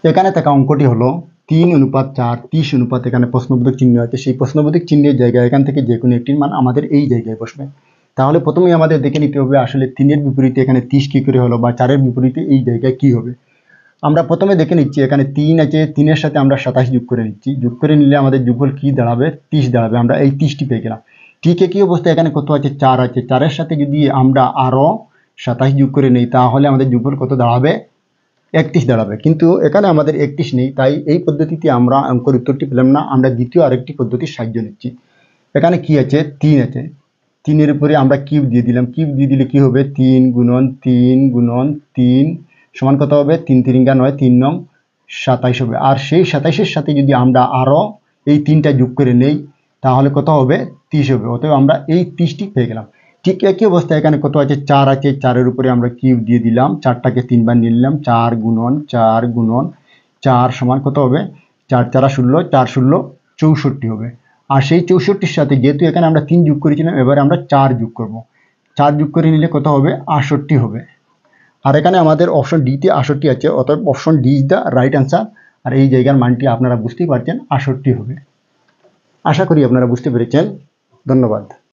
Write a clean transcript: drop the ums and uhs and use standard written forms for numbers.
এখানে থাকা অঙ্কটি হলো 3:4 30 এখানে প্রশ্নবোধক চিহ্ন আছে। সেই প্রশ্নবোধক চিহ্নের জায়গায় এখান থেকে যে কোনো একটির মান আমাদের এই জায়গায় বসবে। তাহলে প্রথমেই আমাদের দেখে নিতে হবে আসলে 3-এর বিপরীতে এখানে 30 কী করে হলো, বা 4-এর বিপরীতে এই জায়গায় কী হবে। আমরা প্রথমে দেখে নিচ্ছি এখানে 3 আছে, 3-এর সাথে আমরা 27 যোগ করে নিচ্ছি। যোগ করে নিলে আমাদের যোগফল কী দাঁড়াবে, 30 দাঁড়াবে। আমরা এই 30টি পেয়ে গেলাম। ঠিক একই অবস্থায় এখানে কত আছে, 4 আছে। 4-এর সাথে যদি আমরা আরও 27 যোগ করে নিই তাহলে আমাদের যোগফল কত দাঁড়াবে, 31 দাঁড়াবে। কিন্তু এখানে আমাদের 31 নেই, তাই এই পদ্ধতিতে আমরা অঙ্কের উত্তরটি পেলাম না। আমরা দ্বিতীয় আরেকটি পদ্ধতির সাহায্য নিচ্ছি। এখানে কি আছে, 3 আছে। 3-এর উপরে আমরা কিউব দিয়ে দিলাম। কিউব দিয়ে দিলে কি হবে, 3 গুণন 3 গুণন 3 সমান কত হবে, 3 3 9 3 9 27 হবে। আর সেই 27-এর সাথে যদি আমরা আরও এই 3টা যোগ করে নেই তাহলে কত হবে, 30 হবে। অতএব আমরা এই 30টি পেয়ে গেলাম। ঠিক একই অবস্থায় এখানে কত আছে, 4 আছে। 4-এর উপরে আমরা কিউব দিয়ে দিলাম। 4টাকে 3বার নিয়ে নিলাম। 4 গুণন 4 গুণন 4 সমান কত হবে, 4 4 16 4 16 64 হবে। আর সেই 64-র সাথে যেহেতু এখানে আমরা 3 যোগ করেছিলাম, এবারে আমরা 4 যোগ করব। 4 যোগ করে নিলে কত হবে, 68 হবে। আর এখানে আমাদের অপশন ডিতে 68 আছে, অতএব option D is the right answer. আর এই জায়গার মানটি আপনারা বুঝতেই পারছেন, 68 হবে। আশা করি আপনারা বুঝতে পেরেছেন। ধন্যবাদ।